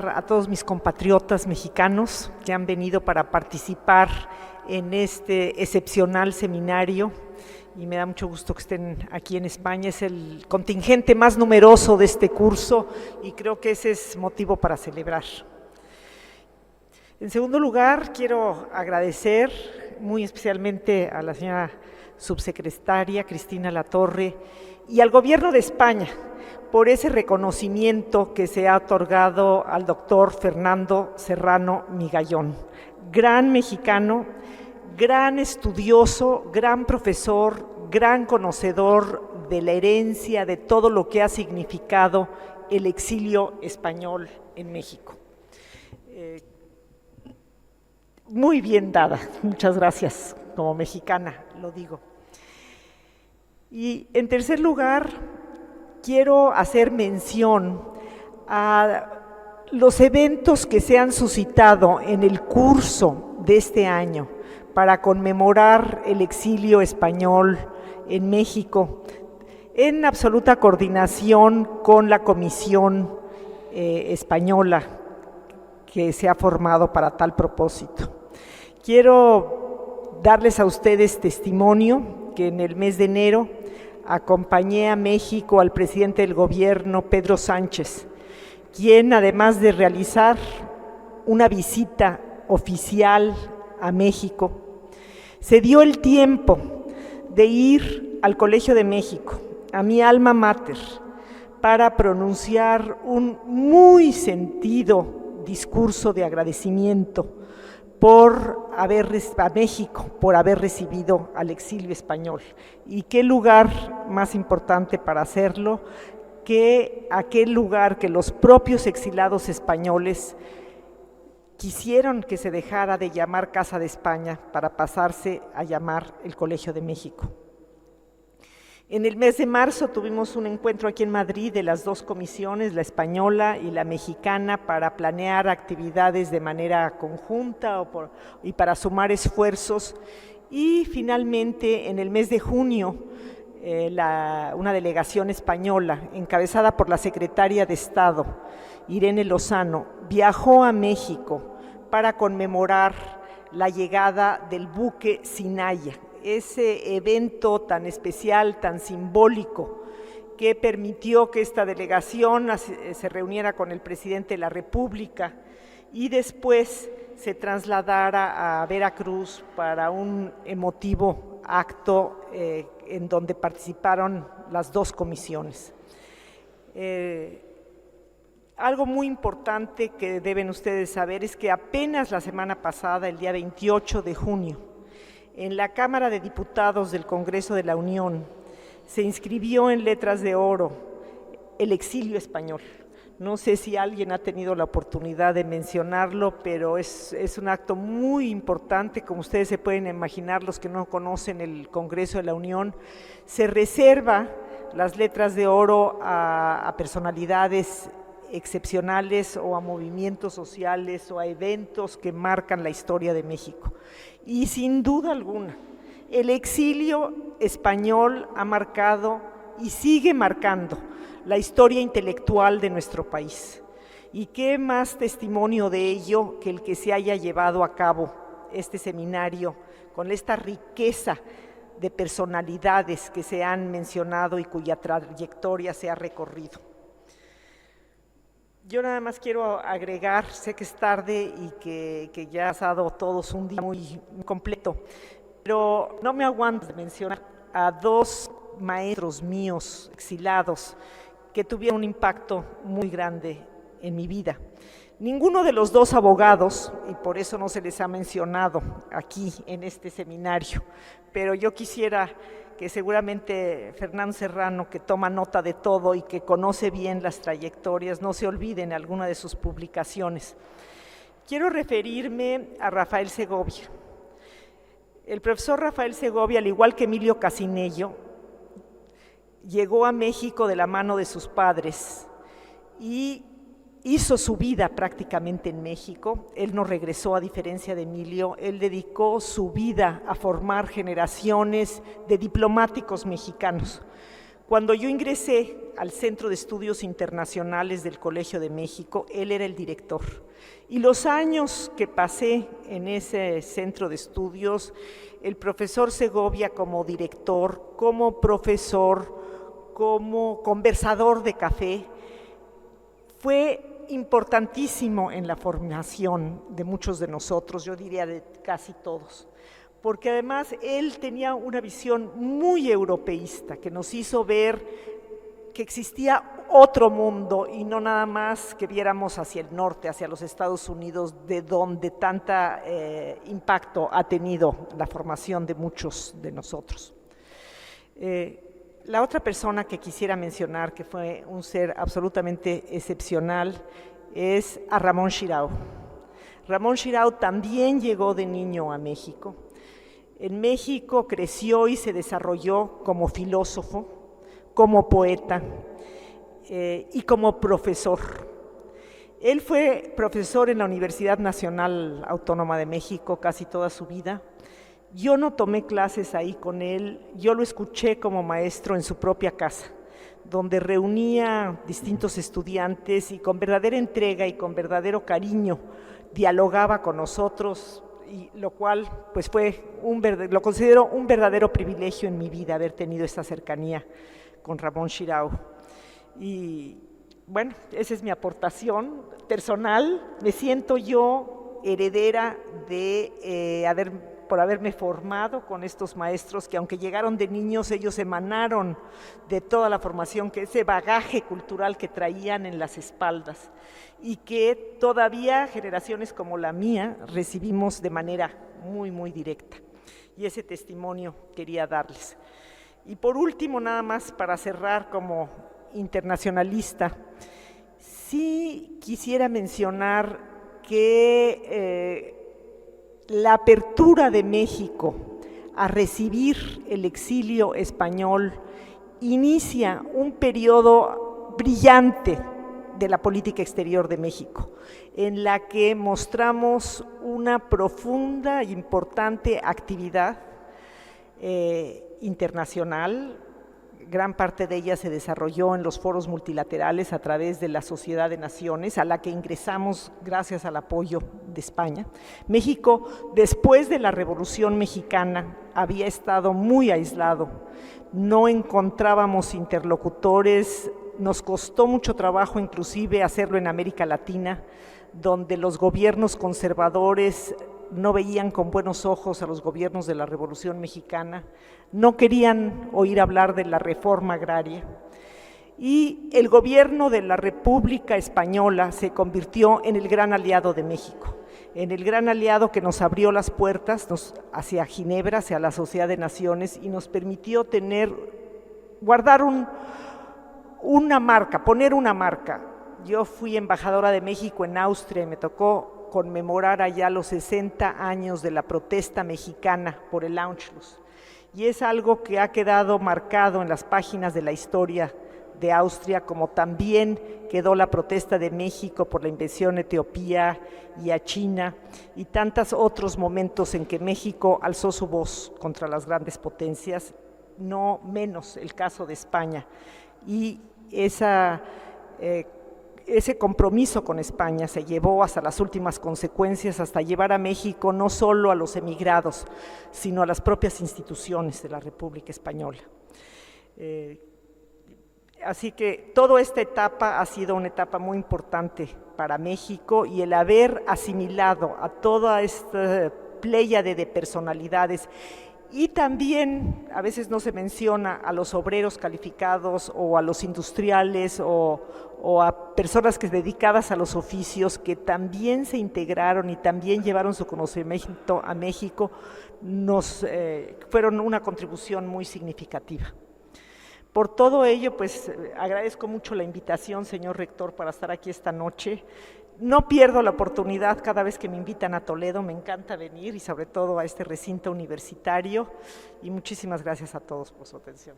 a todos mis compatriotas mexicanos que han venido para participar en este excepcional seminario, y me da mucho gusto que estén aquí en España. Es el contingente más numeroso de este curso y creo que ese es motivo para celebrar. En segundo lugar, quiero agradecer muy especialmente a la señora subsecretaria Cristina Latorre y al Gobierno de España por ese reconocimiento que se ha otorgado al doctor Fernando Serrano Migallón, gran mexicano, gran estudioso, gran profesor, gran conocedor de la herencia, de todo lo que ha significado el exilio español en México. Muy bien dada, muchas gracias, como mexicana lo digo. Y en tercer lugar, quiero hacer mención a los eventos que se han suscitado en el curso de este año para conmemorar el exilio español en México, en absoluta coordinación con la Comisión Española que se ha formado para tal propósito. Quiero darles a ustedes testimonio que en el mes de enero acompañé a México al presidente del gobierno, Pedro Sánchez, quien además de realizar una visita oficial a México, se dio el tiempo de ir al Colegio de México, a mi alma mater, para pronunciar un muy sentido discurso de agradecimiento a México por haber recibido al exilio español. Y qué lugar más importante para hacerlo que aquel lugar que los propios exilados españoles quisieron que se dejara de llamar Casa de España para pasarse a llamar el Colegio de México. En el mes de marzo tuvimos un encuentro aquí en Madrid de las dos comisiones, la española y la mexicana, para planear actividades de manera conjunta y para sumar esfuerzos. Y finalmente, en el mes de junio, una delegación española, encabezada por la secretaria de Estado, Irene Lozano, viajó a México para conmemorar la llegada del buque Sinaya, ese evento tan especial, tan simbólico, que permitió que esta delegación se reuniera con el presidente de la República y después se trasladara a Veracruz para un emotivo acto en donde participaron las dos comisiones. Algo muy importante que deben ustedes saber es que apenas la semana pasada, el día 28 de junio, en la Cámara de Diputados del Congreso de la Unión, se inscribió en letras de oro el exilio español. No sé si alguien ha tenido la oportunidad de mencionarlo, pero es un acto muy importante, como ustedes se pueden imaginar, los que no conocen el Congreso de la Unión. Se reserva las letras de oro a personalidades excepcionales o a movimientos sociales o a eventos que marcan la historia de México. Y sin duda alguna, el exilio español ha marcado y sigue marcando la historia intelectual de nuestro país. Y qué más testimonio de ello que el que se haya llevado a cabo este seminario con esta riqueza de personalidades que se han mencionado y cuya trayectoria se ha recorrido. Yo nada más quiero agregar, sé que es tarde y que ya ha pasado todos un día muy completo, pero no me aguanto de mencionar a dos maestros míos exilados que tuvieron un impacto muy grande en mi vida. Ninguno de los dos abogados, y por eso no se les ha mencionado aquí en este seminario, pero yo quisiera que seguramente Fernando Serrano, que toma nota de todo y que conoce bien las trayectorias, no se olvide en alguna de sus publicaciones. Quiero referirme a Rafael Segovia. El profesor Rafael Segovia, al igual que Emilio Casinello, llegó a México de la mano de sus padres y hizo su vida prácticamente en México. Él no regresó, a diferencia de Emilio. Él dedicó su vida a formar generaciones de diplomáticos mexicanos, Cuando yo ingresé al Centro de Estudios Internacionales del Colegio de México, él era el director. Y los años que pasé en ese centro de estudios, el profesor Segovia como director, como profesor, como conversador de café, fue importantísimo en la formación de muchos de nosotros, yo diría de casi todos, porque además él tenía una visión muy europeísta que nos hizo ver que existía otro mundo y no nada más que viéramos hacia el norte, hacia los Estados Unidos, de donde tanta impacto ha tenido la formación de muchos de nosotros. La otra persona que quisiera mencionar, que fue un ser absolutamente excepcional, es a Ramón Xirau. Ramón Xirau también llegó de niño a México. En México creció y se desarrolló como filósofo, como poeta y como profesor. Él fue profesor en la Universidad Nacional Autónoma de México casi toda su vida. Yo no tomé clases ahí con él, yo lo escuché como maestro en su propia casa, donde reunía distintos estudiantes y con verdadera entrega y con verdadero cariño dialogaba con nosotros, y lo cual pues lo considero un verdadero privilegio en mi vida haber tenido esta cercanía con Ramón Xirau. Y bueno, esa es mi aportación personal. Me siento yo heredera por haberme formado con estos maestros que, aunque llegaron de niños, ellos emanaron de toda la formación, ese bagaje cultural que traían en las espaldas y que todavía generaciones como la mía recibimos de manera muy, muy directa. Y ese testimonio quería darles. Y por último, nada más para cerrar como internacionalista, sí quisiera mencionar que la apertura de México a recibir el exilio español inicia un periodo brillante de la política exterior de México, en la que mostramos una profunda e importante actividad internacional. Gran parte de ella se desarrolló en los foros multilaterales a través de la Sociedad de Naciones, a la que ingresamos gracias al apoyo de España. México, después de la Revolución Mexicana, había estado muy aislado, no encontrábamos interlocutores, nos costó mucho trabajo inclusive hacerlo en América Latina, donde los gobiernos conservadores no veían con buenos ojos a los gobiernos de la Revolución Mexicana, no querían oír hablar de la reforma agraria, y el gobierno de la República Española se convirtió en el gran aliado de México, en el gran aliado que nos abrió las puertas hacia Ginebra, hacia la Sociedad de Naciones, y nos permitió guardar una marca, poner una marca. Yo fui embajadora de México en Austria y me tocó conmemorar allá los 60 años de la protesta mexicana por el Anschluss. Y es algo que ha quedado marcado en las páginas de la historia de Austria, como también quedó la protesta de México por la invasión a Etiopía y a China, y tantos otros momentos en que México alzó su voz contra las grandes potencias, no menos el caso de España. Y ese compromiso con España se llevó hasta las últimas consecuencias, hasta llevar a México no solo a los emigrados, sino a las propias instituciones de la República Española. Así que toda esta etapa ha sido una etapa muy importante para México, y el haber asimilado a toda esta pléyade de personalidades, y también a veces no se menciona a los obreros calificados o a los industriales o a personas dedicadas a los oficios, que también se integraron y también llevaron su conocimiento a México, fueron una contribución muy significativa. Por todo ello, pues agradezco mucho la invitación, señor rector, para estar aquí esta noche. No pierdo la oportunidad cada vez que me invitan a Toledo, me encanta venir, y sobre todo a este recinto universitario, y muchísimas gracias a todos por su atención.